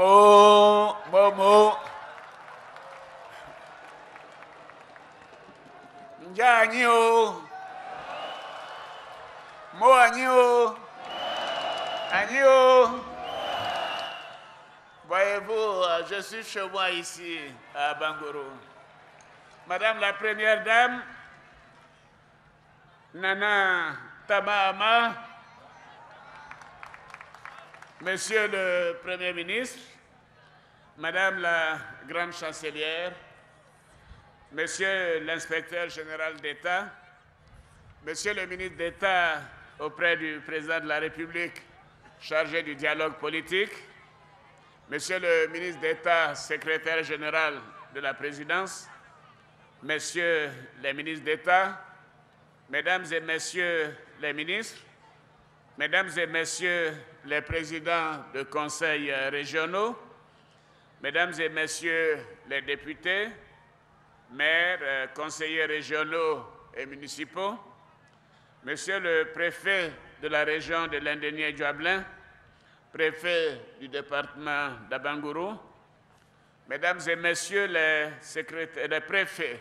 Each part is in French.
Momo. Njanyo. Moagno. Agno. Voyez-vous, je suis chez moi ici, à Bangourou. Madame la Première Dame, Nana Tamama, Monsieur le Premier ministre, Madame la Grande Chancelière, Monsieur l'inspecteur général d'État, Monsieur le ministre d'État auprès du Président de la République chargé du dialogue politique, Monsieur le ministre d'État, secrétaire général de la Présidence, Messieurs les ministres d'État, Mesdames et Messieurs les ministres, Mesdames et Messieurs les présidents de conseils régionaux, Mesdames et Messieurs les députés, maires, conseillers régionaux et municipaux, Monsieur le préfet de la région de Landénié-Djuablin, préfet du département d'Abangourou, Mesdames et Messieurs les préfets,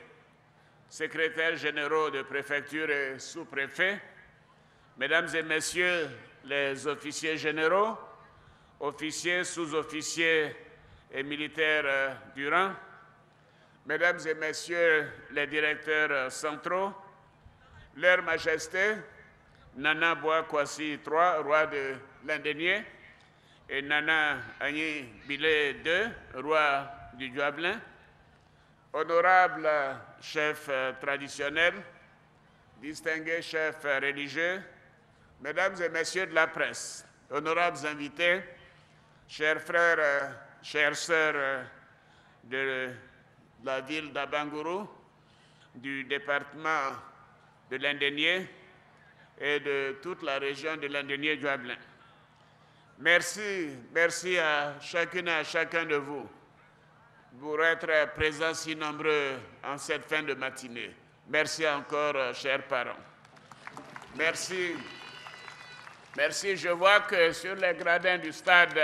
secrétaires généraux de préfecture et sous-préfets, Mesdames et Messieurs les officiers généraux, officiers, sous-officiers et militaires du rang, Mesdames et Messieurs les directeurs centraux, Leur Majesté, Nana Boa Kwasi III, roi de Landénié, et Nana Agni Bilé II, roi du Djuablin, honorables chefs traditionnels, distingués chefs religieux, Mesdames et Messieurs de la presse, honorables invités, chers frères, chères sœurs de la ville d'Abangourou, du département de Landénié et de toute la région de Landénié-Djuablin. Merci à chacune et à chacun de vous pour être présents si nombreux en cette fin de matinée. Merci encore, chers parents. Merci. Merci. Je vois que sur les gradins du stade,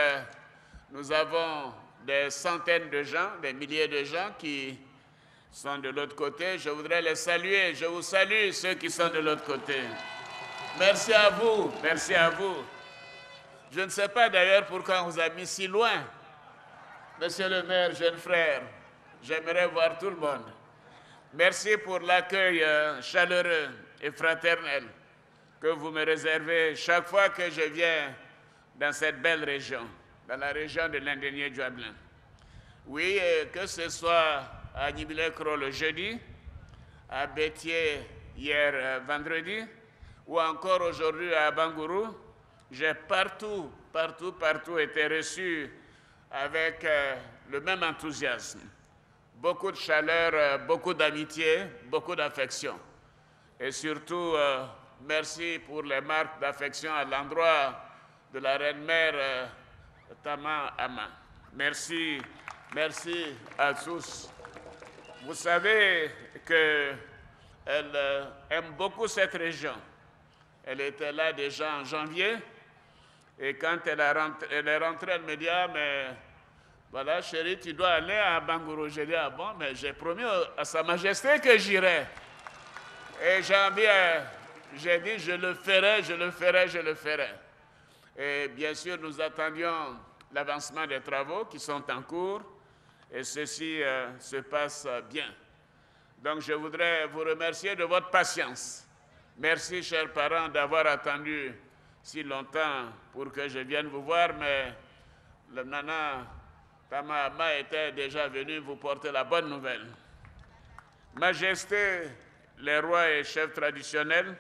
nous avons des centaines de gens, des milliers de gens qui sont de l'autre côté. Je voudrais les saluer. Je vous salue, ceux qui sont de l'autre côté. Merci à vous. Merci à vous. Je ne sais pas d'ailleurs pourquoi on vous a mis si loin. Monsieur le maire, jeune frère, j'aimerais voir tout le monde. Merci pour l'accueil chaleureux et fraternel que vous me réservez chaque fois que je viens dans cette belle région, dans la région de Landénié-Djuablin. Oui, que ce soit à Nibilé-Kro le jeudi, à Bétier hier vendredi, ou encore aujourd'hui à Bangourou, j'ai partout été reçu avec le même enthousiasme. Beaucoup de chaleur, beaucoup d'amitié, beaucoup d'affection. Et surtout, merci pour les marques d'affection à l'endroit de la reine-mère Tama Ama. Merci, merci à tous. Vous savez qu'elle aime beaucoup cette région. Elle était là déjà en janvier. Et quand elle est rentrée, elle me dit, ah, mais voilà, chérie, tu dois aller à Bangourou. J'ai dit, ah bon, mais j'ai promis à Sa Majesté que j'irai. Et j'ai dit, je le ferai, je le ferai, je le ferai. Et bien sûr, nous attendions l'avancement des travaux qui sont en cours. Et ceci se passe bien. Donc, je voudrais vous remercier de votre patience. Merci, chers parents, d'avoir attendu si longtemps pour que je vienne vous voir, mais le Nana Tama Ama était déjà venu vous porter la bonne nouvelle. Majesté, les rois et chefs traditionnels,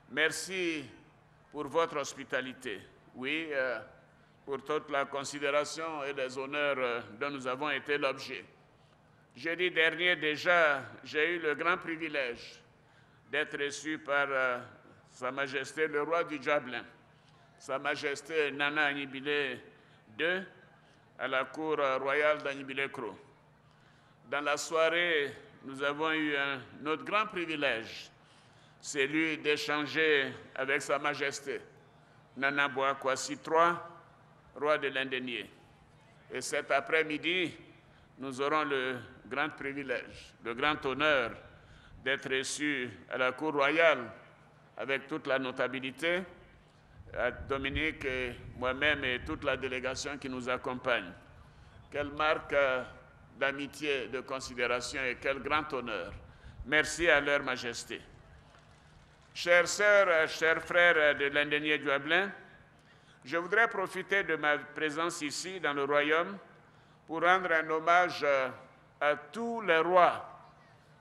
merci pour votre hospitalité. Oui, pour toute la considération et les honneurs dont nous avons été l'objet. Jeudi dernier déjà, j'ai eu le grand privilège d'être reçu par Sa Majesté le roi du Djuablin, Sa Majesté Nana Agni Bilé II, à la cour royale d'Agni-Bilé-Kro. Dans la soirée, nous avons eu un autre grand privilège, celui d'échanger avec Sa Majesté Nana Boa Kwasi III, roi de Landénié. Et cet après-midi, nous aurons le grand privilège, le grand honneur d'être reçus à la Cour royale avec toute la notabilité, Dominique et moi-même et toute la délégation qui nous accompagne. Quelle marque d'amitié, de considération et quel grand honneur. Merci à leur majesté. Chères sœurs, chers frères de l'Indénié du Hablin, je voudrais profiter de ma présence ici dans le royaume pour rendre un hommage à tous les rois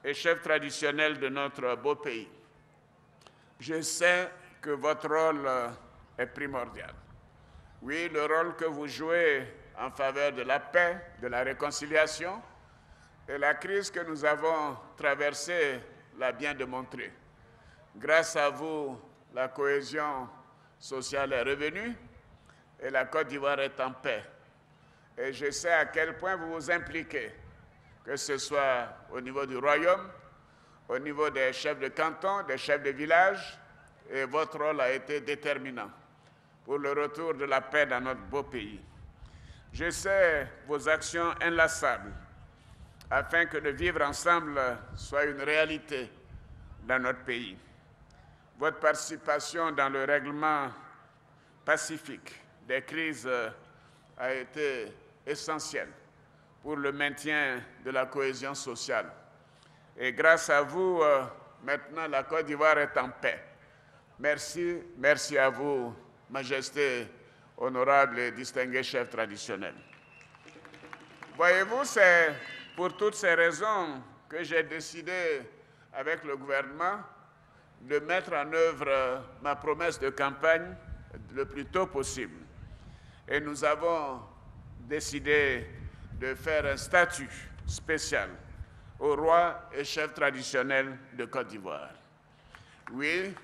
et chefs traditionnels de notre beau pays. Je sais que votre rôle est primordial. Oui, le rôle que vous jouez en faveur de la paix, de la réconciliation, et la crise que nous avons traversée l'a bien démontré. Grâce à vous, la cohésion sociale est revenue et la Côte d'Ivoire est en paix. Et je sais à quel point vous vous impliquez, que ce soit au niveau du royaume, au niveau des chefs de canton, des chefs de village, et votre rôle a été déterminant pour le retour de la paix dans notre beau pays. Je sais vos actions inlassables afin que le vivre ensemble soit une réalité dans notre pays. Votre participation dans le règlement pacifique des crises a été essentielle pour le maintien de la cohésion sociale. Et grâce à vous, maintenant, la Côte d'Ivoire est en paix. Merci, merci à vous, Majesté, honorable et distingué chef traditionnel. Voyez-vous, c'est pour toutes ces raisons que j'ai décidé, avec le gouvernement, de mettre en œuvre ma promesse de campagne le plus tôt possible. Et nous avons décidé de faire un statut spécial au roi et chef traditionnel de Côte d'Ivoire. Oui,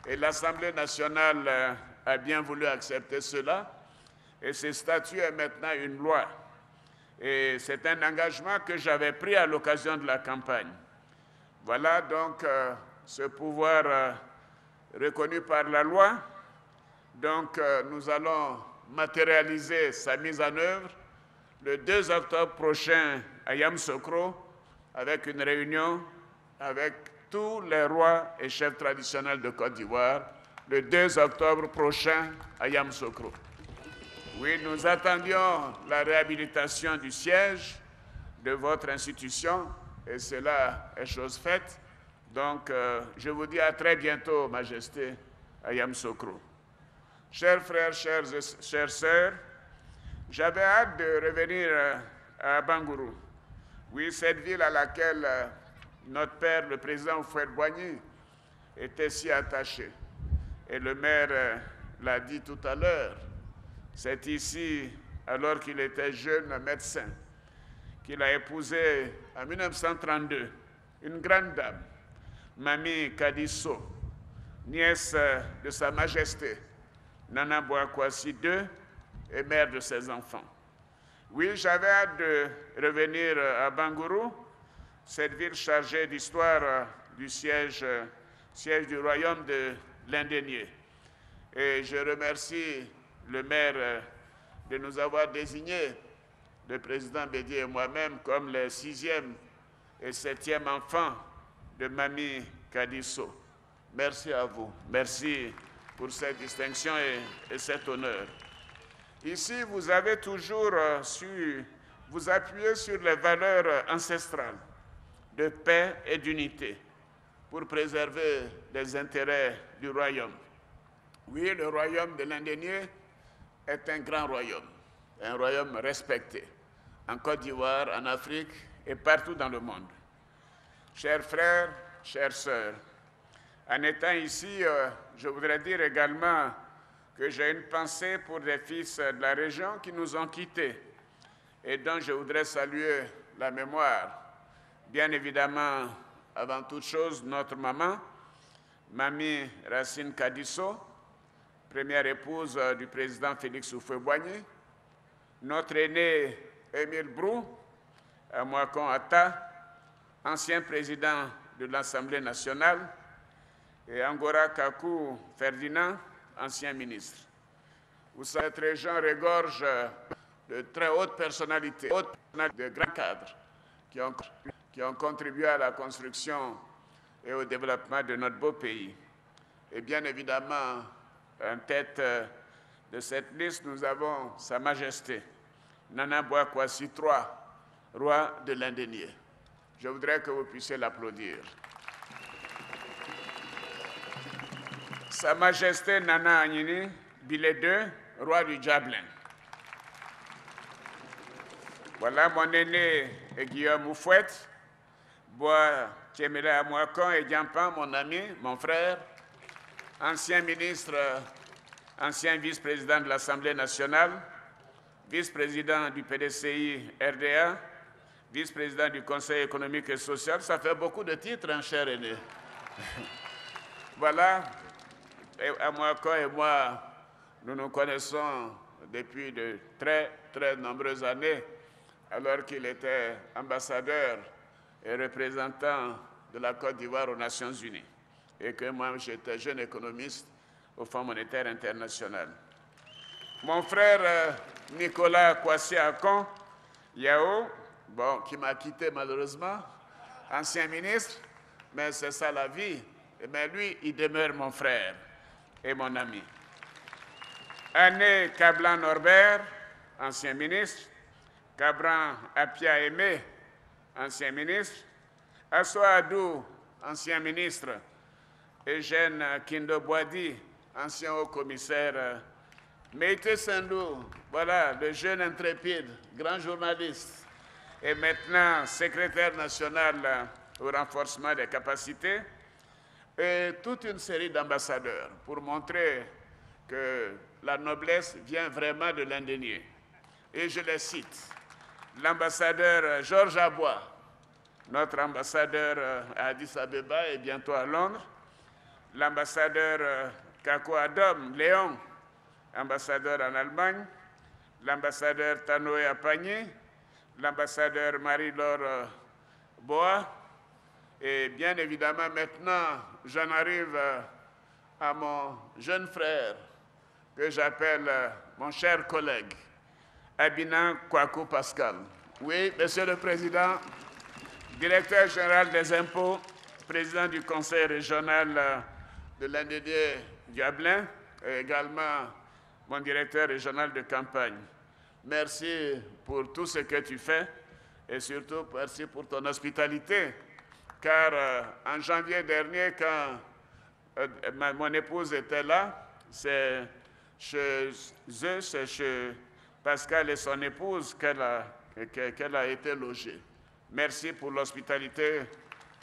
et l'Assemblée nationale a bien voulu accepter cela, et ce statut est maintenant une loi. Et c'est un engagement que j'avais pris à l'occasion de la campagne. Voilà donc ce pouvoir reconnu par la loi. Donc nous allons matérialiser sa mise en œuvre le 2 octobre prochain à Yamoussoukro, avec une réunion avec tous les rois et chefs traditionnels de Côte d'Ivoire, le 2 octobre prochain à Yamoussoukro. Oui, nous attendions la réhabilitation du siège de votre institution et cela est chose faite. Donc, je vous dis à très bientôt, Majesté, à Yamoussoukro. Chers frères, chères sœurs, j'avais hâte de revenir à Bangourou. Oui, cette ville à laquelle notre père, le président Houphouët-Boigny, était si attaché. Et le maire l'a dit tout à l'heure, c'est ici, alors qu'il était jeune médecin, qu'il a épousé en 1932 une grande dame, Mamie Kadisso, nièce de Sa Majesté, Nana Bouakwasi II, et mère de ses enfants. Oui, j'avais hâte de revenir à Bangourou, cette ville chargée d'histoire du siège du royaume de l'Indénié. Et je remercie le maire de nous avoir désignés, le président Bédié et moi-même, comme les 6e et 7e enfants de Mamie Kadisso. Merci à vous. Merci pour cette distinction et cet honneur. Ici, vous avez toujours su vous appuyer sur les valeurs ancestrales de paix et d'unité pour préserver les intérêts du royaume. Oui, le royaume de l'Indénié est un grand royaume respecté, en Côte d'Ivoire, en Afrique et partout dans le monde. Chers frères, chères sœurs, en étant ici, je voudrais dire également que j'ai une pensée pour les fils de la région qui nous ont quittés et dont je voudrais saluer la mémoire. Bien évidemment, avant toute chose, notre maman, Mamie Racine Kadisso, première épouse du président Félix Houphouët-Boigny, notre aîné Émile Brou, Mouakon Atta, ancien président de l'Assemblée nationale, et Angora Kakou Ferdinand, ancien ministre. Cette région regorge de très hautes personnalités, de grands cadres, qui ont contribué à la construction et au développement de notre beau pays. Et bien évidemment, en tête de cette liste, nous avons Sa Majesté Nana Bouakwasi III, roi de l'Indénié. Je voudrais que vous puissiez l'applaudir. Sa Majesté Nana Agnini Bilé II, roi du Djablin. Voilà mon aîné Guillaume Oufouette, Bois Tchémélé Amouakon et Diampan, mon ami, mon frère, ancien ministre, ancien vice-président de l'Assemblée nationale, vice-président du PDCI RDA, vice-président du Conseil économique et social. Ça fait beaucoup de titres, hein, cher aîné. Voilà, Amouakon et moi, nous nous connaissons depuis de très, très nombreuses années, alors qu'il était ambassadeur et représentant de la Côte d'Ivoire aux Nations Unies, et que moi, j'étais jeune économiste au Fonds monétaire international. Mon frère Nicolas Kwasi Akon Yao, bon, qui m'a quitté malheureusement, ancien ministre, mais c'est ça la vie, mais lui, il demeure mon frère et mon ami. Ané Kablan Norbert, ancien ministre, Cabran Apia Aimé, ancien ministre, Assoa Adou, ancien ministre, Eugène Kindo Boadi, ancien haut-commissaire, Meïté Sandou, voilà, le jeune intrépide, grand journaliste, et maintenant secrétaire national au renforcement des capacités, et toute une série d'ambassadeurs pour montrer que la noblesse vient vraiment de l'Indénié. Et je les cite. L'ambassadeur Georges Abois, notre ambassadeur à Addis Abeba et bientôt à Londres, l'ambassadeur Kako Adom Léon, ambassadeur en Allemagne, l'ambassadeur Tanoé Apagny, l'ambassadeur Marie-Laure Boa, et bien évidemment maintenant, j'en arrive à mon jeune frère, que j'appelle mon cher collègue, Abinan Kwaku Pascal. Oui, Monsieur le Président, directeur général des impôts, président du conseil régional de l'Indénié Djablin, et également mon directeur régional de campagne. Merci pour tout ce que tu fais et surtout merci pour ton hospitalité, car en janvier dernier, quand mon épouse était là, c'est chez eux, c'est chez Pascal et son épouse qu'elle a été logée. Merci pour l'hospitalité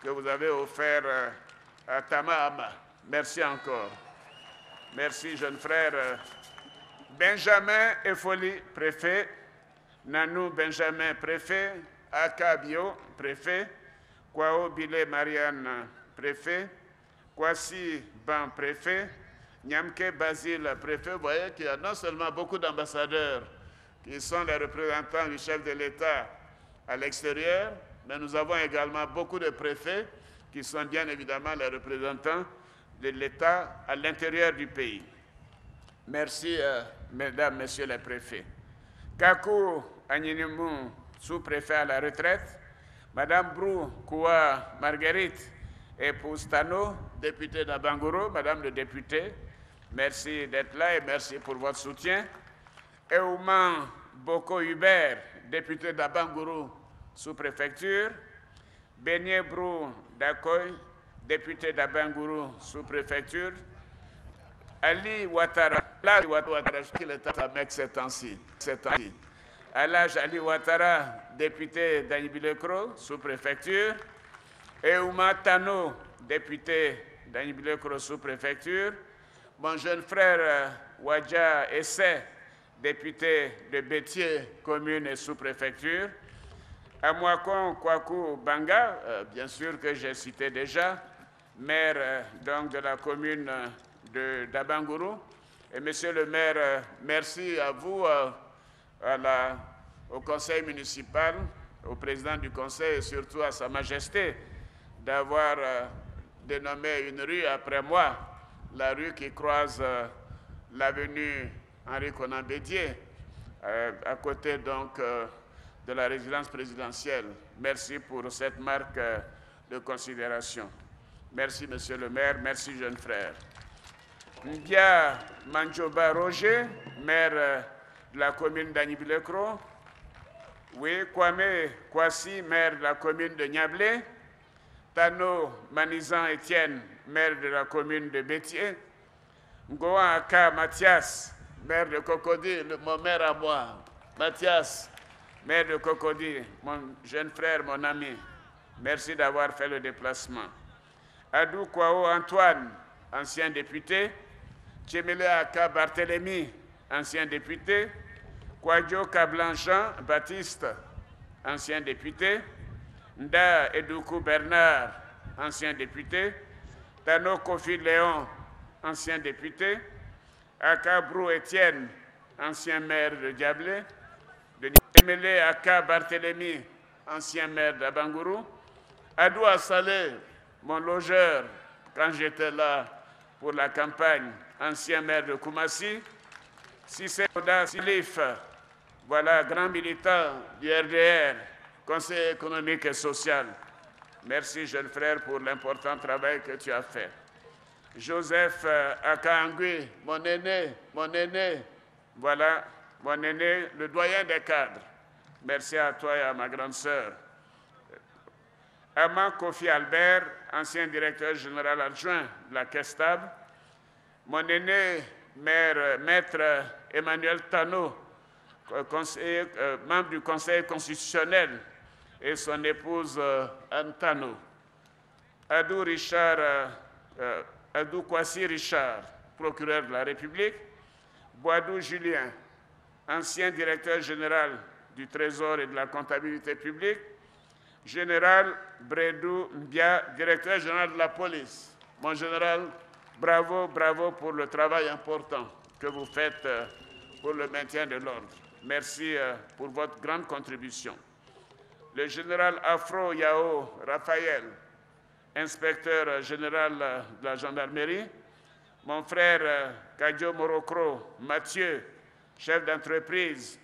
que vous avez offerte à Tamahama. Merci encore. Merci, jeune frère. Benjamin Efoli, préfet. Nanou Benjamin, préfet. Akabio, préfet. Kwao Bilé Marianne, préfet. Kwasi Ban, préfet. Nyamke Basile, préfet. Vous voyez qu'il y a non seulement beaucoup d'ambassadeurs qui sont les représentants du chef de l'État à l'extérieur, mais nous avons également beaucoup de préfets qui sont bien évidemment les représentants de l'État à l'intérieur du pays. Merci, mesdames, messieurs les préfets. Kakou Agninimu, sous-préfet à la retraite, Madame Brou Koua Marguerite, épouse Tano, députée d'Abangoro, Madame le député, merci d'être là et merci pour votre soutien. Eouman Boko Hubert, député d'Abangoro, sous-préfecture. Beignet Brou Dakoy, député d'Abangoro, sous-préfecture. Ali Ouattara, qu'il est à Mec ces temps-ci. Alage Ali Ouattara, député d'Anibilekro, sous-préfecture. Eouma Tano, député d'Anibilekro, sous-préfecture. Mon jeune frère Wadja Essé, député de Bétier, commune et sous-préfecture. Amouakon Kwaku Banga, bien sûr que j'ai cité déjà, maire donc de la commune d'Abanguru. Et monsieur le maire, merci à vous, au conseil municipal, au président du conseil et surtout à Sa Majesté d'avoir dénommé une rue après moi, la rue qui croise l'avenue Henri Conan Bédier à côté donc de la résidence présidentielle. Merci pour cette marque de considération. Merci, monsieur le maire. Merci, jeune frère. Ndia Manjoba Roger, maire de la commune d'Anibilekro. Oui, Kwame Kwasi, maire de la commune de Niablé. Tano Manizan Étienne, maire de la commune de Bétier. Ngoa Aka Mathias, maire de Cocody, mon maire à moi. Mathias, maire de Cocody, mon jeune frère, mon ami. Merci d'avoir fait le déplacement. Adou Kwao Antoine, ancien député. Tchemele Aka Barthélemy, ancien député. Kwadjo Kablanchan Baptiste, ancien député. Nda Edoukou Bernard, ancien député. Tano Kofi Léon, ancien député. Aka Brou Étienne, ancien maire de Diablé. Tchemele Aka Barthélemy, ancien maire d'Abangourou. Adou Assalé, mon logeur, quand j'étais là pour la campagne, ancien maire de Koumassi. Sissé Oda Silif, voilà, grand militant du RDR, Conseil économique et social. Merci, jeune frère, pour l'important travail que tu as fait. Joseph Akangui, mon aîné, voilà, mon aîné, le doyen des cadres. Merci à toi et à ma grande sœur. Ama Kofi Albert, ancien directeur général adjoint de la CAISTAB. Mon aîné, maître Emmanuel Tano, membre du Conseil constitutionnel, et son épouse Anne Tano. Adou Kwasi Richard, procureur de la République. Boadou Julien, ancien directeur général du Trésor et de la comptabilité publique. Général Bredou Mbia, directeur général de la police. Mon général, bravo, bravo pour le travail important que vous faites pour le maintien de l'ordre. Merci pour votre grande contribution. Le général Afro Yao Raphaël, inspecteur général de la gendarmerie. Mon frère Kadjo Morokro Mathieu, chef d'entreprise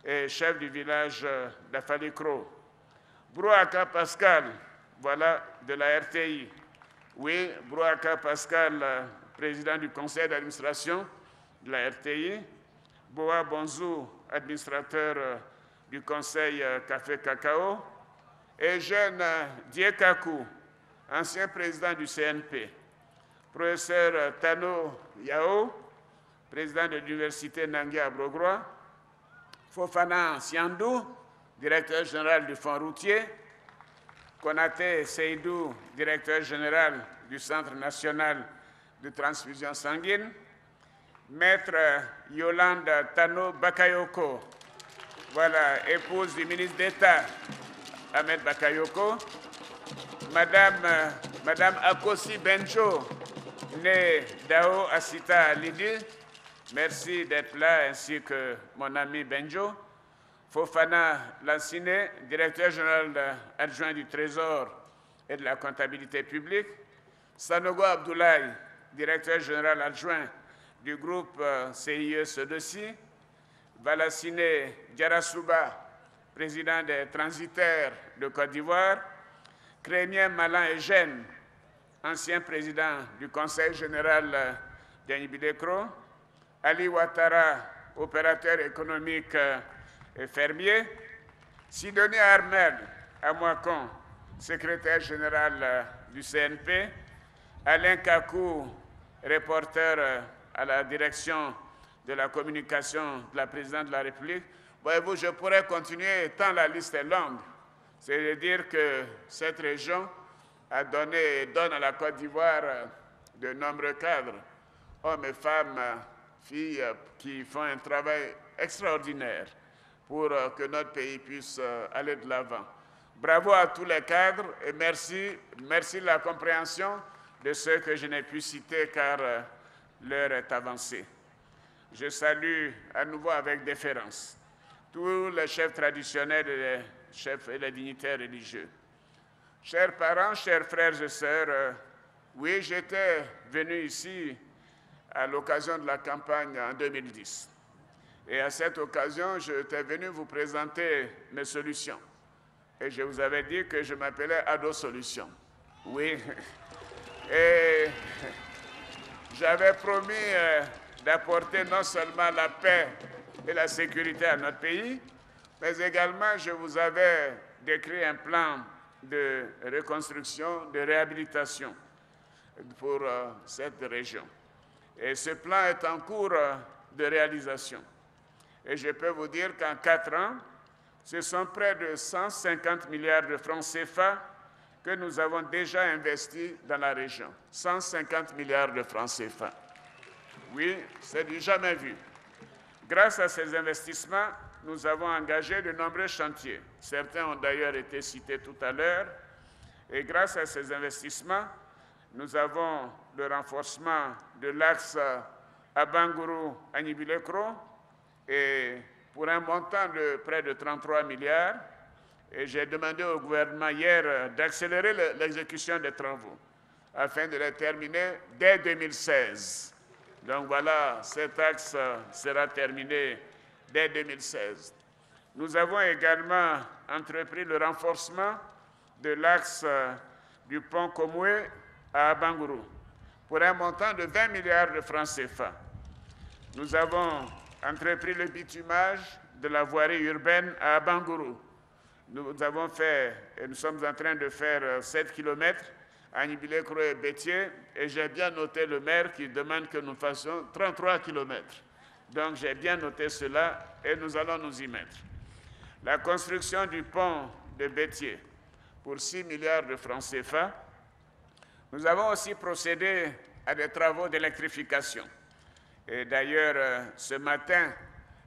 et chef du village d'Afalikro. Brouaka Pascal, voilà, de la RTI. Oui, Brouaka Pascal, président du conseil d'administration de la RTI. Boa Bonzou, administrateur du conseil Café Cacao. Et jeune Diekakou, ancien président du CNP. Professeur Tano Yao, président de l'université Nangui à Brogrois. Fofana Siandou, directeur général du Fonds routier. Konaté Seydou, directeur général du Centre national de transfusion sanguine. Maître Yolande Tano Bakayoko, voilà, épouse du ministre d'État Ahmed Bakayoko. Madame Akosi Benjo, née Dao Asita Lidi, merci d'être là, ainsi que mon ami Benjo. Fofana Lansine, directeur général adjoint du Trésor et de la comptabilité publique. Sanogo Abdoulaye, directeur général adjoint du groupe CIE Sodossi. Valassine Diarasuba, président des transitaires de Côte d'Ivoire. Crémien Malan Eugène, ancien président du Conseil général d'Anibilekro. Ali Ouattara, opérateur économique et fermier. Sidonie Armel Amouakon, secrétaire général du CNP. Alain Kakou, reporter à la direction de la communication de la présidente de la République. Voyez-vous, je pourrais continuer tant la liste est longue. C'est-à-dire que cette région a donné et donne à la Côte d'Ivoire de nombreux cadres, hommes et femmes, filles, qui font un travail extraordinaire pour que notre pays puisse aller de l'avant. Bravo à tous les cadres et merci de la compréhension de ceux que je n'ai pu citer car l'heure est avancée. Je salue à nouveau avec déférence tous les chefs traditionnels et les chefs et les dignitaires religieux. Chers parents, chers frères et sœurs, oui, j'étais venu ici à l'occasion de la campagne en 2010. Et à cette occasion, j'étais venu vous présenter mes solutions. Et je vous avais dit que je m'appelais Ado Solutions. Oui. Et j'avais promis d'apporter non seulement la paix et la sécurité à notre pays, mais également je vous avais décrit un plan de reconstruction, de réhabilitation pour cette région. Et ce plan est en cours de réalisation. Et je peux vous dire qu'en 4 ans, ce sont près de 150 milliards de francs CFA que nous avons déjà investis dans la région. 150 milliards de francs CFA. Oui, c'est du jamais vu. Grâce à ces investissements, nous avons engagé de nombreux chantiers. Certains ont d'ailleurs été cités tout à l'heure. Et grâce à ces investissements, nous avons le renforcement de l'axe Abangourou-Agnibilekro et pour un montant de près de 33 milliards. Et j'ai demandé au gouvernement hier d'accélérer l'exécution des travaux afin de les terminer dès 2016. Donc voilà, cet axe sera terminé dès 2016. Nous avons également entrepris le renforcement de l'axe du pont Komoué à Abangourou pour un montant de 20 milliards de francs CFA. Nous avons entrepris le bitumage de la voirie urbaine à Abangourou. Nous avons fait, et nous sommes en train de faire 7 km à Agnibilekro et Bétier, et j'ai bien noté le maire qui demande que nous fassions 33 km. Donc j'ai bien noté cela et nous allons nous y mettre. La construction du pont de Bétier pour 6 milliards de francs CFA. Nous avons aussi procédé à des travaux d'électrification. Et d'ailleurs, ce matin,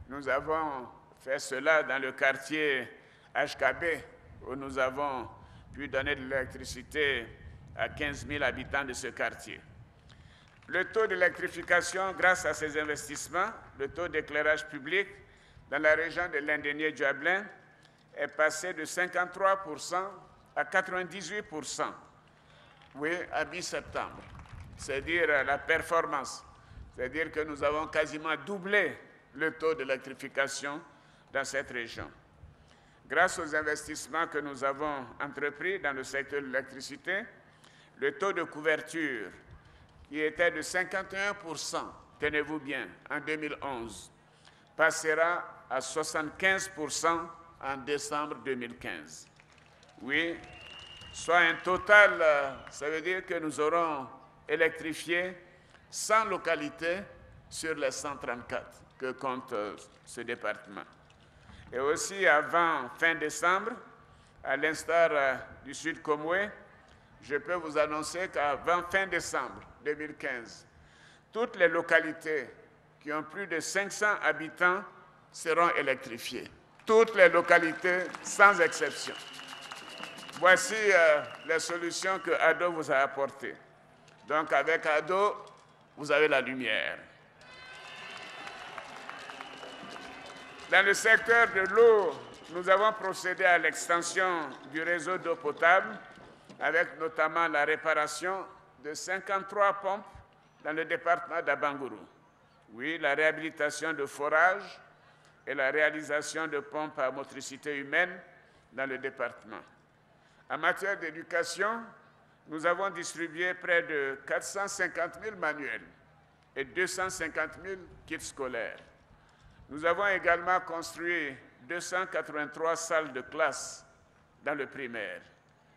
nous avons fait cela dans le quartier HKB, où nous avons pu donner de l'électricité à 15 000 habitants de ce quartier. Le taux d'électrification, grâce à ces investissements, le taux d'éclairage public dans la région de Lindigné-Duablin est passé de 53% à 98%, oui, à mi-septembre. C'est-à-dire la performance. C'est-à-dire que nous avons quasiment doublé le taux d'électrification dans cette région. Grâce aux investissements que nous avons entrepris dans le secteur de l'électricité, le taux de couverture, qui était de 51%, tenez-vous bien, en 2011, passera à 75% en décembre 2015. Oui, soit un total, ça veut dire que nous aurons électrifié 100 localités sur les 134 que compte ce département. Et aussi, avant fin décembre, à l'instar du Sud Komoué, je peux vous annoncer qu'avant fin décembre 2015, toutes les localités qui ont plus de 500 habitants seront électrifiées. Toutes les localités, sans exception. Voici les solutions que ADO vous a apportées. Donc, avec ADO, vous avez la lumière. Dans le secteur de l'eau, nous avons procédé à l'extension du réseau d'eau potable, avec notamment la réparation de 53 pompes dans le département d'Abangourou. Oui, la réhabilitation de forages et la réalisation de pompes à motricité humaine dans le département. En matière d'éducation, nous avons distribué près de 450 000 manuels et 250 000 kits scolaires. Nous avons également construit 283 salles de classe dans le primaire,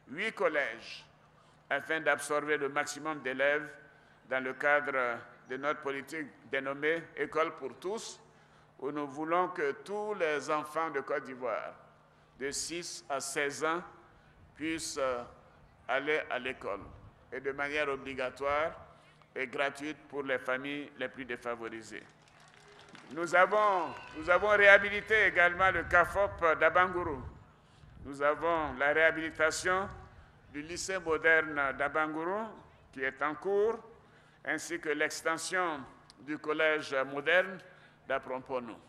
8 collèges, afin d'absorber le maximum d'élèves dans le cadre de notre politique dénommée « École pour tous », où nous voulons que tous les enfants de Côte d'Ivoire, de 6 à 16 ans, puissent aller à l'école, et de manière obligatoire et gratuite pour les familles les plus défavorisées. Nous avons réhabilité également le CAFOP d'Abangourou. Nous avons la réhabilitation du lycée moderne d'Abangourou qui est en cours, ainsi que l'extension du collège moderne d'Aprompono.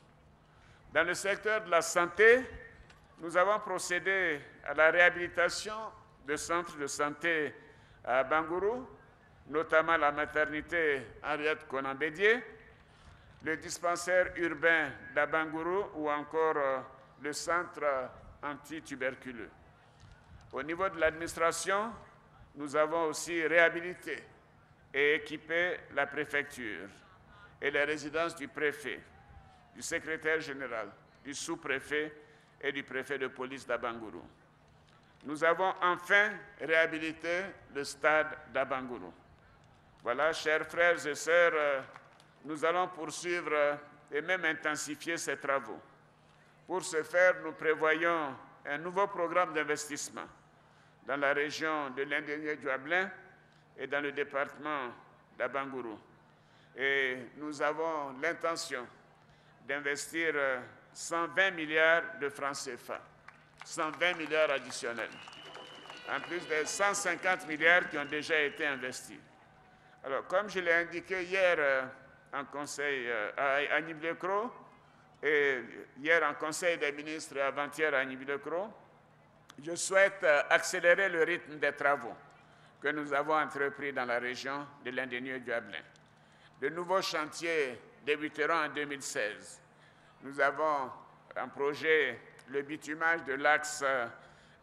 Dans le secteur de la santé, nous avons procédé à la réhabilitation de centres de santé à Bangourou, notamment la maternité Henriette Konan Bédié. le dispensaire urbain d'Abangourou ou encore le centre antituberculeux. Au niveau de l'administration, nous avons aussi réhabilité et équipé la préfecture et les résidences du préfet, du secrétaire général, du sous-préfet et du préfet de police d'Abangourou. Nous avons enfin réhabilité le stade d'Abangourou. Voilà, chers frères et sœurs, nous allons poursuivre et même intensifier ces travaux. Pour ce faire, nous prévoyons un nouveau programme d'investissement dans la région de Lindiagné-Djuablin et dans le département d'Abangourou. Et nous avons l'intention d'investir 120 milliards de francs CFA, 120 milliards additionnels, en plus des 150 milliards qui ont déjà été investis. Alors, comme je l'ai indiqué hier en conseil à Niblekro, et hier en conseil des ministres et avant-hier à Niblekro, je souhaite accélérer le rythme des travaux que nous avons entrepris dans la région de Lindiagné-Djuablin. De nouveaux chantiers débuteront en 2016. Nous avons un projet, le bitumage de l'axe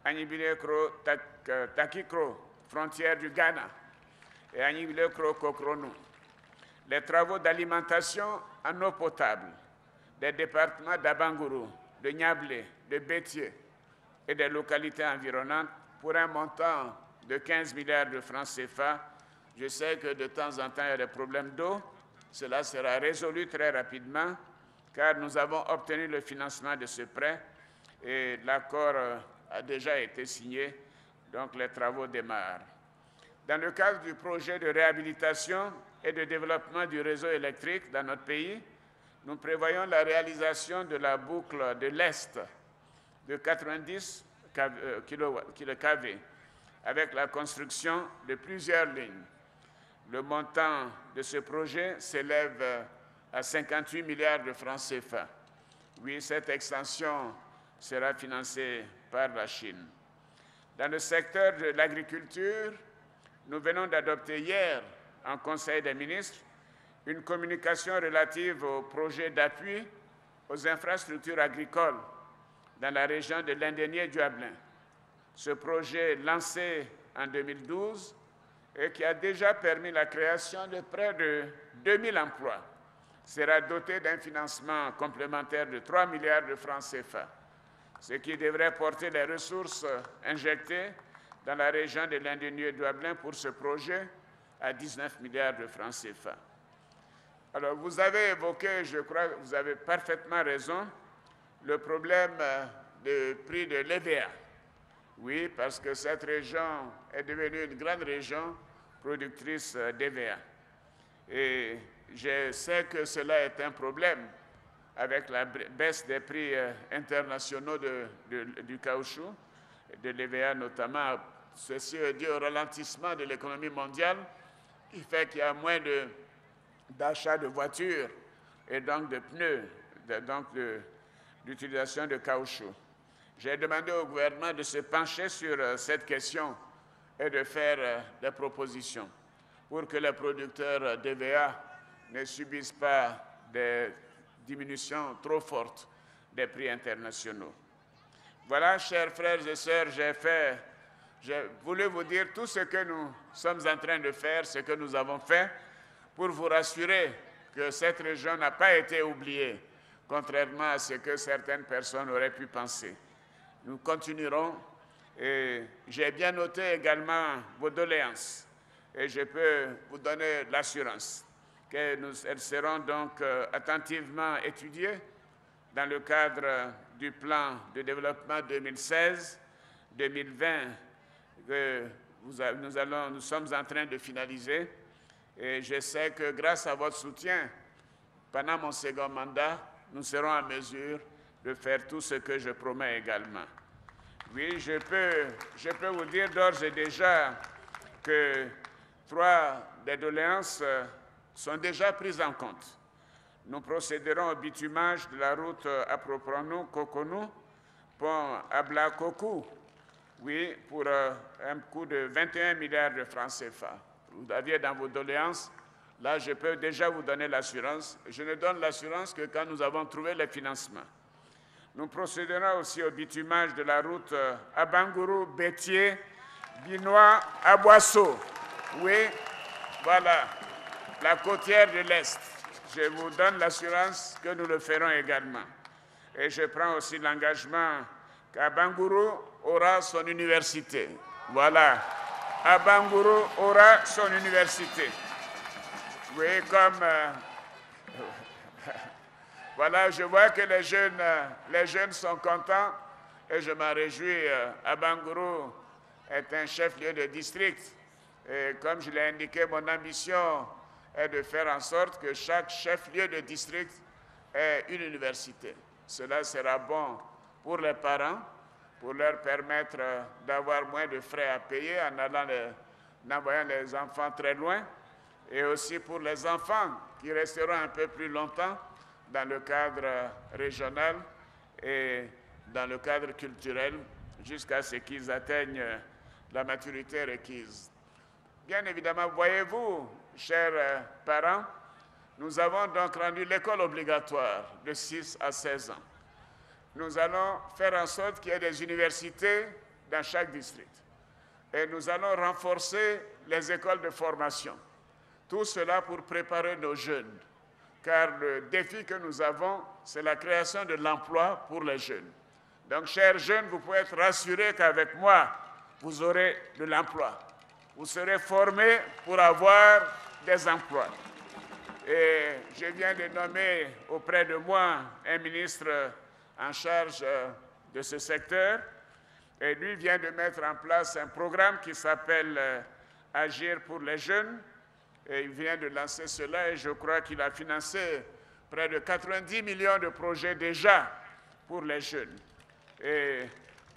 Anibilekro-Takikro, frontière du Ghana, et Anibilekro-Kokronou. Les travaux d'alimentation en eau potable des départements d'Abangourou, de Niablé, de Bétié et des localités environnantes pour un montant de 15 milliards de francs CFA. Je sais que de temps en temps, il y a des problèmes d'eau. Cela sera résolu très rapidement car nous avons obtenu le financement de ce prêt et l'accord a déjà été signé, donc les travaux démarrent. Dans le cadre du projet de réhabilitation et de développement du réseau électrique dans notre pays, nous prévoyons la réalisation de la boucle de l'Est de 90 kV avec la construction de plusieurs lignes. Le montant de ce projet s'élève à 58 milliards de francs CFA. Oui, cette extension sera financée par la Chine. Dans le secteur de l'agriculture, nous venons d'adopter hier, en Conseil des ministres, une communication relative au projet d'appui aux infrastructures agricoles dans la région de Lindiagné-Djuablin. Ce projet, lancé en 2012 et qui a déjà permis la création de près de 2000 emplois, sera doté d'un financement complémentaire de 3 milliards de francs CFA, ce qui devrait porter les ressources injectées dans la région de Lindiagné-Djuablin pour ce projet à 19 milliards de francs CFA. Alors, vous avez évoqué, je crois que vous avez parfaitement raison, le problème du prix de l'EVA. Oui, parce que cette région est devenue une grande région productrice d'EVA. Et je sais que cela est un problème avec la baisse des prix internationaux du caoutchouc, de l'EVA notamment. Ceci est dû au ralentissement de l'économie mondiale qui fait qu'il y a moins d'achat de voitures et donc de pneus, donc d'utilisation de caoutchouc. J'ai demandé au gouvernement de se pencher sur cette question et de faire des propositions pour que les producteurs d'EVA ne subissent pas des diminutions trop fortes des prix internationaux. Voilà, chers frères et sœurs, j'ai voulu vous dire tout ce que nous sommes en train de faire, ce que nous avons fait, pour vous rassurer que cette région n'a pas été oubliée, contrairement à ce que certaines personnes auraient pu penser. Nous continuerons et j'ai bien noté également vos doléances et je peux vous donner l'assurance qu'elles seront donc attentivement étudiées dans le cadre du plan de développement 2016-2020 que nous sommes en train de finaliser. Et je sais que grâce à votre soutien, pendant mon second mandat, nous serons en mesure de faire tout ce que je promets également. Oui, je peux vous dire d'ores et déjà que 3 des doléances sont déjà prises en compte. Nous procéderons au bitumage de la route Apropronou-Kokonou, pont Abla-Kokou, oui, pour un coût de 21 milliards de francs CFA. Vous aviez dans vos doléances Là, je peux déjà vous donner l'assurance. Je ne donne l'assurance que quand nous avons trouvé les financements. Nous procéderons aussi au bitumage de la route à Bangourou, Bétier, Binois, à Boisseau. Oui, voilà, la côtière de l'Est. Je vous donne l'assurance que nous le ferons également. Et je prends aussi l'engagement qu'à Bangourou aura son université. Voilà, à Bangourou aura son université. Oui, comme... voilà, je vois que les jeunes sont contents et je m'en réjouis. À Bangourou est un chef-lieu de district. Et comme je l'ai indiqué, mon ambition est de faire en sorte que chaque chef-lieu de district ait une université. Cela sera bon pour les parents, pour leur permettre d'avoir moins de frais à payer en envoyant les enfants très loin, et aussi pour les enfants qui resteront un peu plus longtemps dans le cadre régional et dans le cadre culturel jusqu'à ce qu'ils atteignent la maturité requise. Bien évidemment, voyez-vous, chers parents, nous avons donc rendu l'école obligatoire de 6 à 16 ans. Nous allons faire en sorte qu'il y ait des universités dans chaque district. Et nous allons renforcer les écoles de formation. Tout cela pour préparer nos jeunes. Car le défi que nous avons, c'est la création de l'emploi pour les jeunes. Donc, chers jeunes, vous pouvez être rassurés qu'avec moi, vous aurez de l'emploi. Vous serez formés pour avoir des emplois. Et je viens de nommer auprès de moi un ministre en charge de ce secteur. Et lui vient de mettre en place un programme qui s'appelle Agir pour les jeunes. Et il vient de lancer cela et je crois qu'il a financé près de 90 millions de projets déjà pour les jeunes. Et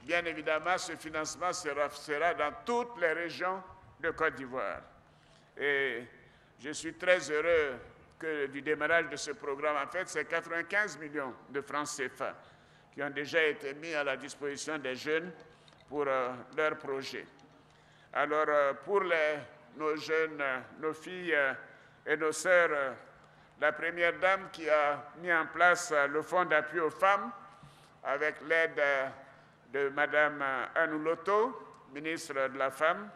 bien évidemment, ce financement sera dans toutes les régions de Côte d'Ivoire. Et je suis très heureux du démarrage de ce programme. En fait, c'est 95 millions de francs CFA qui ont déjà été mis à la disposition des jeunes pour leurs projets. Alors, pour nos jeunes, nos filles et nos sœurs, la Première Dame qui a mis en place le Fonds d'appui aux femmes avec l'aide de Mme Anouloto, ministre de la Femme.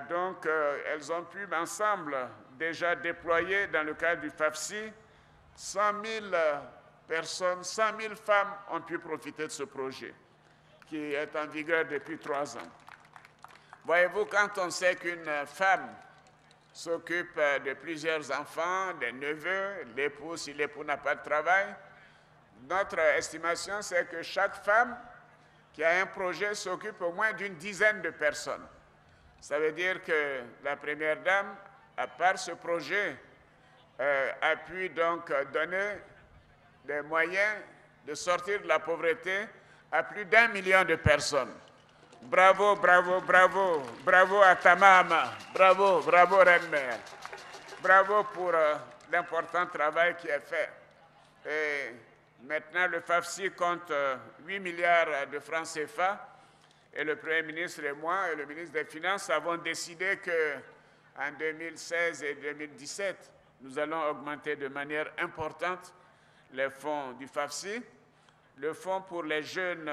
Donc, elles ont pu ensemble déjà déployer dans le cadre du FAFSI 100 000 personnes, 100 000 femmes ont pu profiter de ce projet qui est en vigueur depuis 3 ans. Voyez-vous, quand on sait qu'une femme s'occupe de plusieurs enfants, des neveux, l'époux, si l'époux n'a pas de travail, notre estimation, c'est que chaque femme qui a un projet s'occupe au moins d'une dizaine de personnes. Ça veut dire que la Première Dame, à part ce projet, a pu donc donner des moyens de sortir de la pauvreté à plus d'1 million de personnes. Bravo, bravo, bravo, bravo à ta maman, bravo, bravo Reine-Mère, bravo pour l'important travail qui est fait. Et maintenant, le FAFSI compte 8 milliards de francs CFA et le Premier ministre et moi et le ministre des Finances avons décidé qu'en 2016 et 2017, nous allons augmenter de manière importante les fonds du FAFSI. Le fonds pour les jeunes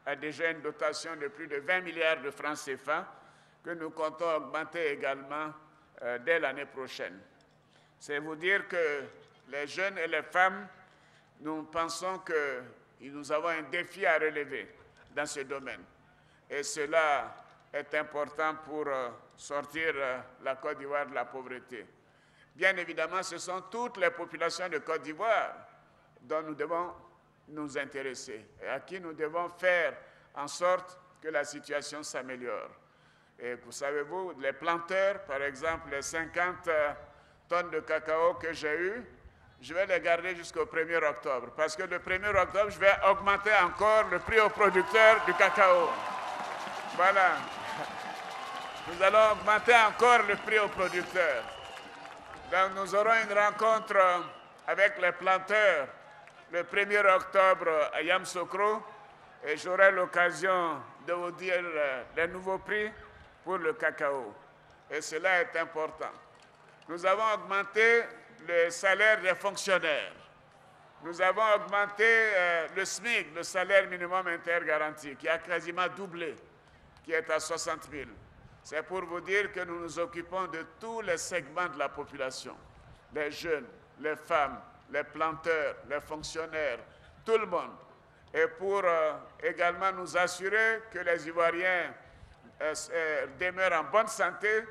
a déjà une dotation de plus de 20 milliards de francs CFA que nous comptons augmenter également dès l'année prochaine. C'est vous dire que les jeunes et les femmes, nous pensons que nous avons un défi à relever dans ce domaine. Et cela est important pour sortir la Côte d'Ivoire de la pauvreté. Bien évidemment, ce sont toutes les populations de Côte d'Ivoire dont nous devons nous intéresser et à qui nous devons faire en sorte que la situation s'améliore. Et vous savez-vous, les planteurs, par exemple, les 50 tonnes de cacao que j'ai eues, je vais les garder jusqu'au 1er octobre. Parce que le 1er octobre, je vais augmenter encore le prix aux producteurs du cacao. Voilà. Nous allons augmenter encore le prix aux producteurs. Donc nous aurons une rencontre avec les planteurs le 1er octobre à Yamoussoukro et j'aurai l'occasion de vous dire les nouveaux prix pour le cacao. Et cela est important. Nous avons augmenté le salaire des fonctionnaires. Nous avons augmenté le SMIC, le salaire minimum intergaranti, qui a quasiment doublé, qui est à 60 000. C'est pour vous dire que nous nous occupons de tous les segments de la population. Les jeunes, les femmes, les planteurs, les fonctionnaires, tout le monde. Et pour également nous assurer que les Ivoiriens demeurent en bonne santé,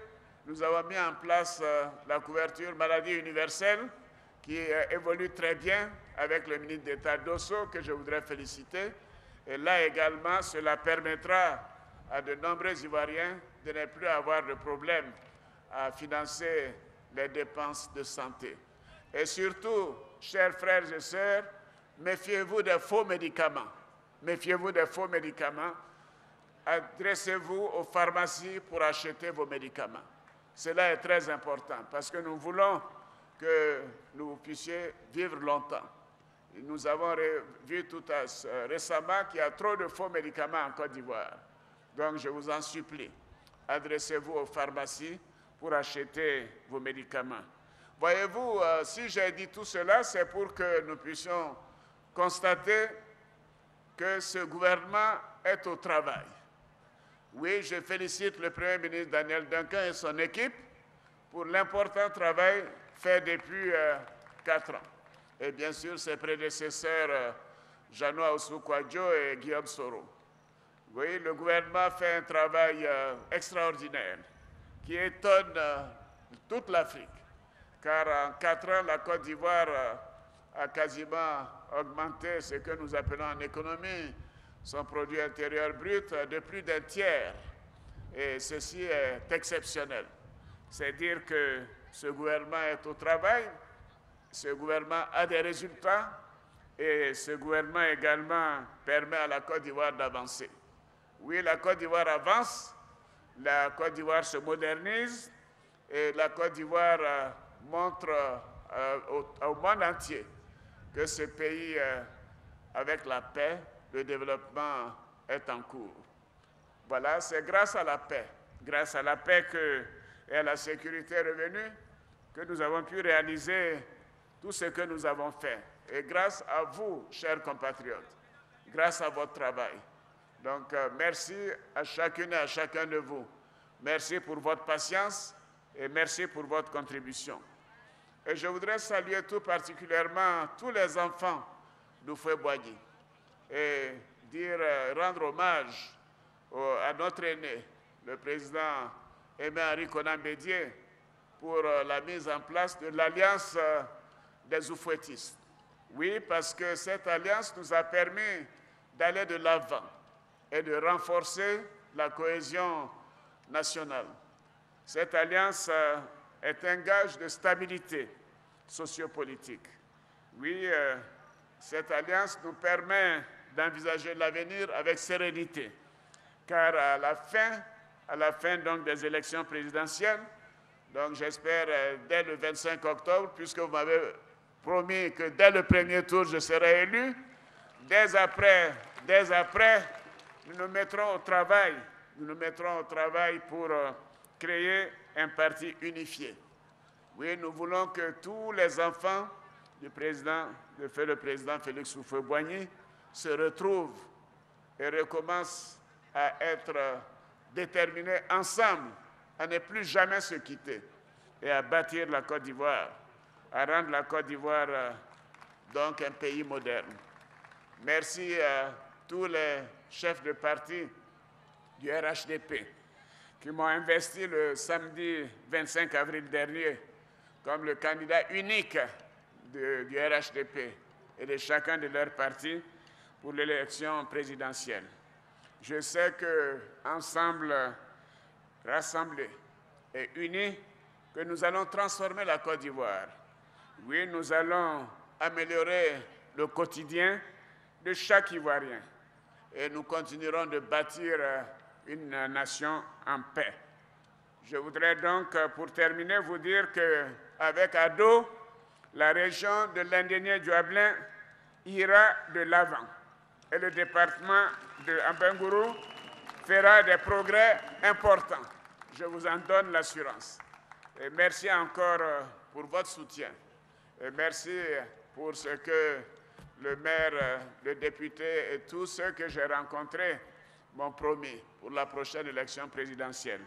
nous avons mis en place la couverture maladie universelle qui évolue très bien avec le ministre d'État Dosso, que je voudrais féliciter. Et là également, cela permettra à de nombreux Ivoiriens de ne plus avoir de problème à financer les dépenses de santé. Et surtout, chers frères et sœurs, méfiez-vous des faux médicaments. Méfiez-vous des faux médicaments. Adressez-vous aux pharmacies pour acheter vos médicaments. Cela est très important parce que nous voulons que nous puissions vivre longtemps. Et nous avons vu tout récemment qu'il y a trop de faux médicaments en Côte d'Ivoire. Donc je vous en supplie, adressez-vous aux pharmacies pour acheter vos médicaments. Voyez-vous, si j'ai dit tout cela, c'est pour que nous puissions constater que ce gouvernement est au travail. Oui, je félicite le Premier ministre Daniel Duncan et son équipe pour l'important travail fait depuis 4 ans. Et bien sûr, ses prédécesseurs, Jeannot Ousou-Kouadio et Guillaume Soro. Oui, le gouvernement fait un travail extraordinaire qui étonne toute l'Afrique. Car en 4 ans, la Côte d'Ivoire a quasiment augmenté ce que nous appelons en économie son produit intérieur brut de plus d'1 tiers. Et ceci est exceptionnel. C'est dire que ce gouvernement est au travail, ce gouvernement a des résultats et ce gouvernement également permet à la Côte d'Ivoire d'avancer. Oui, la Côte d'Ivoire avance, la Côte d'Ivoire se modernise et la Côte d'Ivoire montre au monde entier que ce pays, avec la paix, le développement est en cours. Voilà, c'est grâce à la paix et à la sécurité revenue que nous avons pu réaliser tout ce que nous avons fait. Et grâce à vous, chers compatriotes, grâce à votre travail. Donc, merci à chacune et à chacun de vous. Merci pour votre patience et merci pour votre contribution. Et je voudrais saluer tout particulièrement tous les enfants d'Houphouët-Boigny et rendre hommage à notre aîné, le président Aimé-Henri Konan Bédié, pour la mise en place de l'Alliance des Oufouettistes. Oui, parce que cette alliance nous a permis d'aller de l'avant et de renforcer la cohésion nationale. Cette alliance est un gage de stabilité sociopolitique. Oui, cette alliance nous permet d'envisager l'avenir avec sérénité, car à la fin donc, des élections présidentielles, donc j'espère dès le 25 octobre, puisque vous m'avez promis que dès le premier tour, je serai élu, dès après, nous nous mettrons au travail pour créer un parti unifié. Oui, nous voulons que tous les enfants du le président Félix Houphouët-Boigny se retrouvent et recommencent à être déterminés ensemble, à ne plus jamais se quitter et à bâtir la Côte d'Ivoire, à rendre la Côte d'Ivoire donc un pays moderne. Merci à tous les chefs de parti du RHDP qui m'ont investi le samedi 25 avril dernier comme le candidat unique du RHDP et de chacun de leurs partis pour l'élection présidentielle. Je sais qu'ensemble, rassemblés et unis, que nous allons transformer la Côte d'Ivoire. Oui, nous allons améliorer le quotidien de chaque Ivoirien et nous continuerons de bâtir une nation en paix. Je voudrais donc, pour terminer, vous dire qu'avec ADO, la région de l'Indigné-Djuablin ira de l'avant et le département de Ambengourou fera des progrès importants. Je vous en donne l'assurance. Et merci encore pour votre soutien. Et merci pour ce que le maire, le député et tous ceux que j'ai rencontrés m'ont promis pour la prochaine élection présidentielle.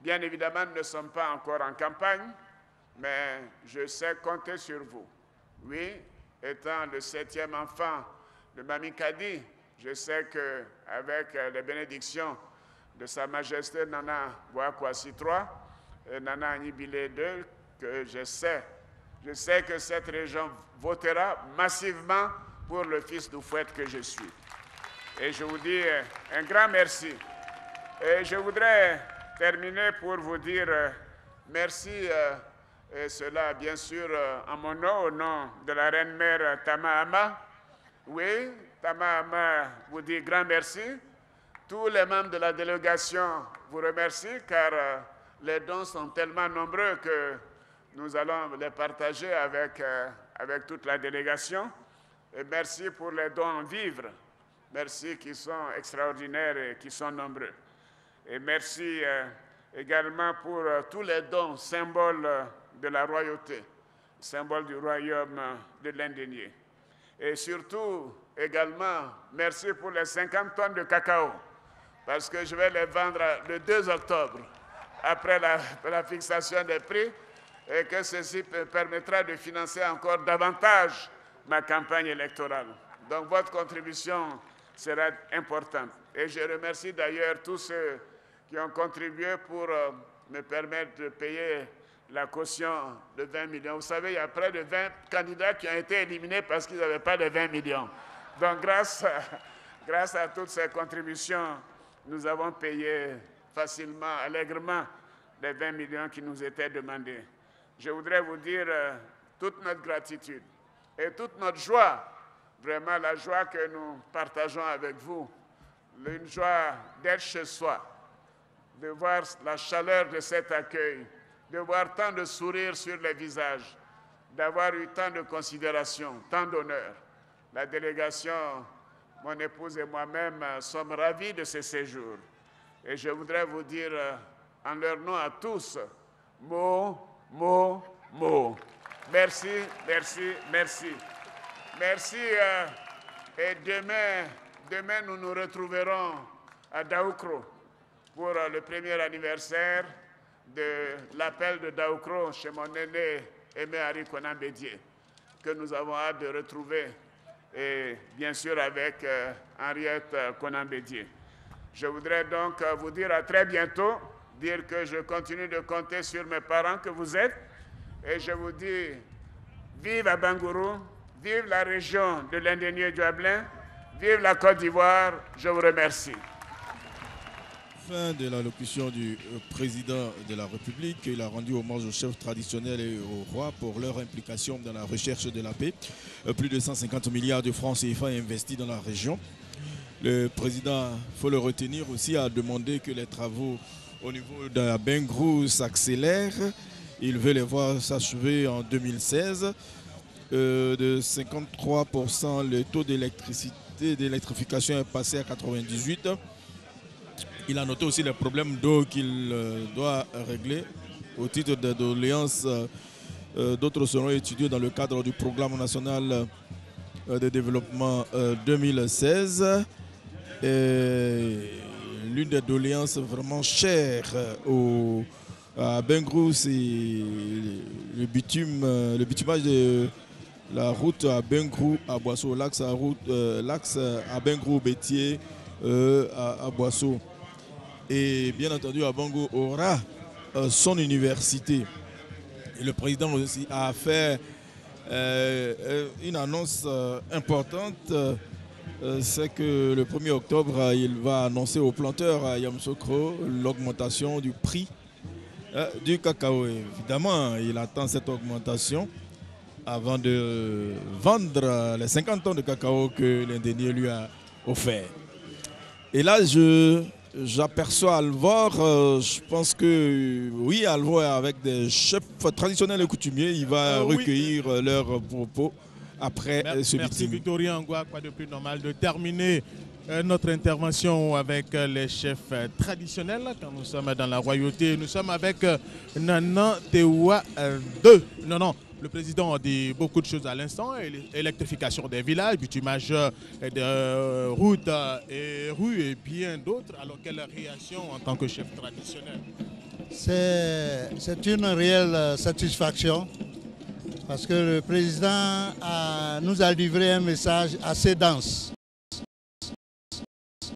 Bien évidemment, nous ne sommes pas encore en campagne, mais je sais compter sur vous. Oui, étant le 7e enfant de Mami Kadi, je sais qu'avec les bénédictions de Sa Majesté Nana Bouakwasi III et Nana Anibile II, que je sais que cette région votera massivement pour le fils d'Oufouette que je suis. Et je vous dis un grand merci. Et je voudrais terminer pour vous dire merci, et cela bien sûr en mon nom, au nom de la reine-mère Tama-Ama. Oui, Tama-Ama vous dit grand merci. Tous les membres de la délégation vous remercient car les dons sont tellement nombreux que nous allons les partager avec toute la délégation. Et merci pour les dons en vivres. Merci qui sont extraordinaires et qui sont nombreux. Et merci également pour tous les dons, symboles de la royauté, symboles du royaume de l'Indénié. Et surtout, également, merci pour les 50 tonnes de cacao, parce que je vais les vendre le 2 octobre, après la fixation des prix, et que ceci permettra de financer encore davantage ma campagne électorale. Donc votre contribution sera importante. Et je remercie d'ailleurs tous ceux qui ont contribué pour me permettre de payer la caution de 20 millions. Vous savez, il y a près de 20 candidats qui ont été éliminés parce qu'ils n'avaient pas de 20 millions. Donc grâce à toutes ces contributions, nous avons payé facilement, allègrement, les 20 millions qui nous étaient demandés. Je voudrais vous dire toute notre gratitude et toute notre joie, vraiment la joie que nous partageons avec vous, une joie d'être chez soi, de voir la chaleur de cet accueil, de voir tant de sourires sur les visages, d'avoir eu tant de considération, tant d'honneur. La délégation, mon épouse et moi-même sommes ravis de ce séjour. Et je voudrais vous dire en leur nom à tous, mot. Merci, merci, merci. Merci. Et demain, nous nous retrouverons à Daoukro pour le premier anniversaire de l'appel de Daoukro chez mon aîné Aimé Harry Konan Bédié, que nous avons hâte de retrouver, et bien sûr avec Henriette Konan Bédié. Je voudrais donc vous dire à très bientôt, dire que je continue de compter sur mes parents que vous êtes, et je vous dis vive à Bangourou, vive la région de l'Indénié-Djuablin, vive la Côte d'Ivoire, je vous remercie. Fin de l'allocution du président de la République. Il a rendu hommage aux chefs traditionnels et aux rois pour leur implication dans la recherche de la paix. Plus de 150 milliards de francs CFA investis dans la région. Le président, il faut le retenir aussi, a demandé que les travaux au niveau de la Bengrou s'accélèrent. Il veut les voir s'achever en 2016. De 53%, le taux d'électrification est passé à 98%. Il a noté aussi les problèmes d'eau qu'il doit régler au titre de doléances. D'autres seront étudiés dans le cadre du programme national de développement 2016. L'une des doléances vraiment chères à Bengrou, c'est le bitumage de la route à Bengrou à Boisseau, l'axe à Bengrou-Bétier à Boisseau. Et bien entendu, Abango aura son université. Et le président aussi a fait une annonce importante. C'est que le 1er octobre, il va annoncer aux planteurs à Yamoussoukro l'augmentation du prix du cacao. Et évidemment, il attend cette augmentation avant de vendre les 50 tonnes de cacao que l'Indénié lui a offert. Et là, j'aperçois Alvor, je pense que oui, Alvor est avec des chefs traditionnels et coutumiers, il va recueillir leurs propos après ce meeting. Merci Victorien Ngwa, quoi de plus normal de terminer notre intervention avec les chefs traditionnels. Quand nous sommes dans la royauté, nous sommes avec Nana Tewa II. Non, le président dit beaucoup de choses à l'instant, électrification des villages, bitumage de routes et rues et bien d'autres. Alors quelle réaction en tant que chef traditionnel? C'est une réelle satisfaction parce que le président nous a livré un message assez dense.